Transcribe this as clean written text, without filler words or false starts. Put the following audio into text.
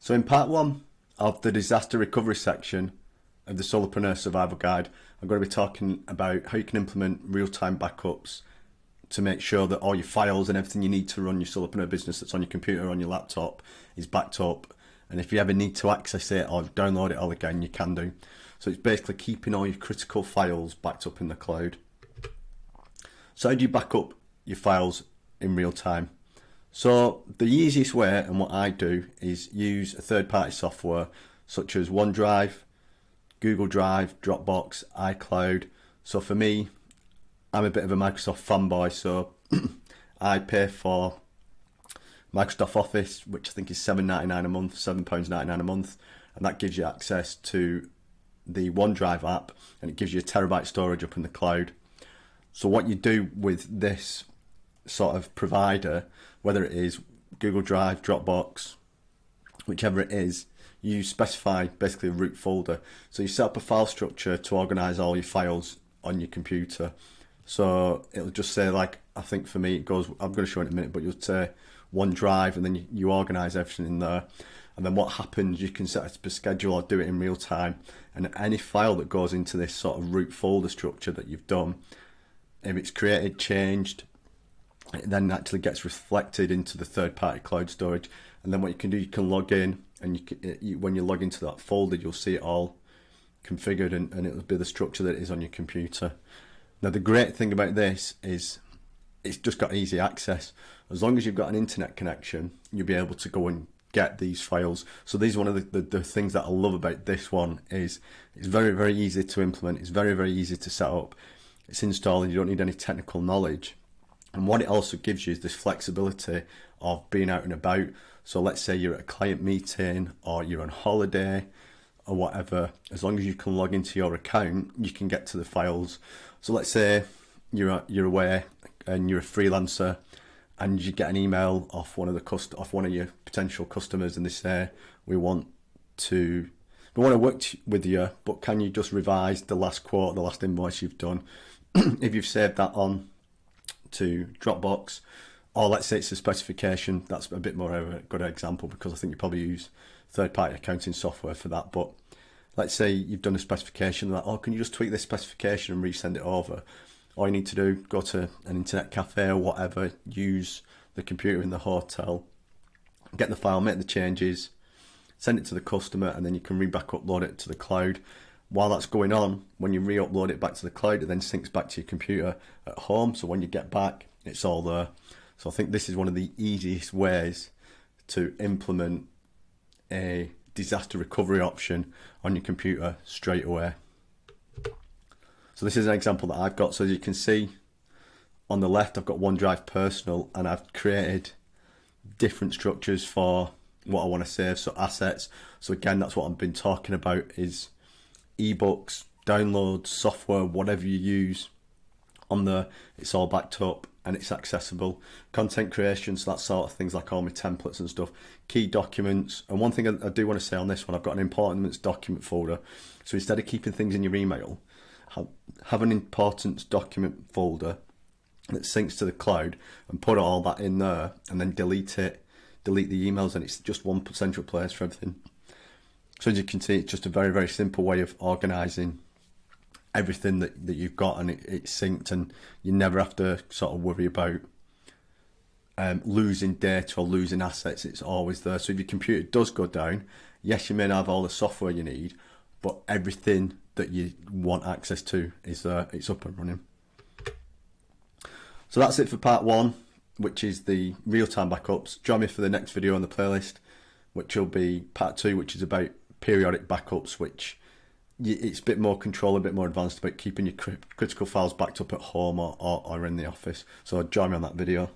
So in part one of the disaster recovery section of the Solopreneur Survival Guide, I'm going to be talking about how you can implement real-time backups to make sure that all your files and everything you need to run your solopreneur business that's on your computer or on your laptop is backed up. And if you ever need to access it or download it all again, you can do. So it's basically keeping all your critical files backed up in the cloud. So how do you back up your files in real time? So the easiest way, and what I do, is use a third-party software such as OneDrive, Google Drive, Dropbox, iCloud. So for me, I'm a bit of a Microsoft fanboy, so I pay for Microsoft Office, which I think is £7.99 a month, £7.99 a month, and that gives you access to the OneDrive app, and it gives you a terabyte storage up in the cloud. So what you do with this sort of provider, whether it is Google Drive, Dropbox, whichever it is, you specify basically a root folder. So you set up a file structure to organize all your files on your computer. So it'll just say, like, I think for me it goes, I'm going to show it in a minute, but you'll say OneDrive, and then you organize everything in there. And then what happens, you can set it to a schedule or do it in real time. And any file that goes into this sort of root folder structure that you've done, if it's created, changed, it then actually gets reflected into the third-party cloud storage. And then what you can do, you can log in, and when you log into that folder, you'll see it all configured, and it'll be the structure that it is on your computer. Now the great thing about this is it's just got easy access. As long as you've got an internet connection, you'll be able to go and get these files. So these are one of the things that I love about this one, is it's very, very easy to implement. It's very, very easy to set up. It's installed, and you don't need any technical knowledge. And what it also gives you is this flexibility of being out and about. So let's say you're at a client meeting or you're on holiday or whatever, as long as you can log into your account, you can get to the files. So let's say you're away and you're a freelancer, and you get an email off one of your potential customers, and they say, we want to work with you, but can you just revise the last quote, the last invoice you've done? If you've saved that on to Dropbox, or let's say it's a specification, that's a bit more of a good example, because I think you probably use third-party accounting software for that. But let's say you've done a specification, like, oh, can you just tweak this specification and resend it over? All you need to do, go to an internet cafe or whatever, use the computer in the hotel, get the file, make the changes, send it to the customer, and then you can back upload it to the cloud. While that's going on, when you re-upload it back to the cloud, it then syncs back to your computer at home. So when you get back, it's all there. So I think this is one of the easiest ways to implement a disaster recovery option on your computer straight away. So this is an example that I've got. So as you can see on the left, I've got OneDrive Personal, and I've created different structures for what I want to save. So assets. So again, that's what I've been talking about, is ebooks, downloads, software, whatever you use on there, it's all backed up and it's accessible. Content creation, so that sort of things, like all my templates and stuff. Key documents, and one thing I do want to say on this one, I've got an importance document folder. So instead of keeping things in your email, have an importance document folder that syncs to the cloud, and put all that in there, and then delete the emails, and it's just one central place for everything. So as you can see, it's just a very, very simple way of organising everything that you've got, and it's synced, and you never have to sort of worry about losing data or losing assets. It's always there. So if your computer does go down, yes, you may not have all the software you need, but everything that you want access to is there. It's up and running. So that's it for part one, which is the real-time backups. Join me for the next video on the playlist, which will be part two, which is about periodic backups, which it's a bit more control, a bit more advanced, about keeping your critical files backed up at home or in the office. So join me on that video.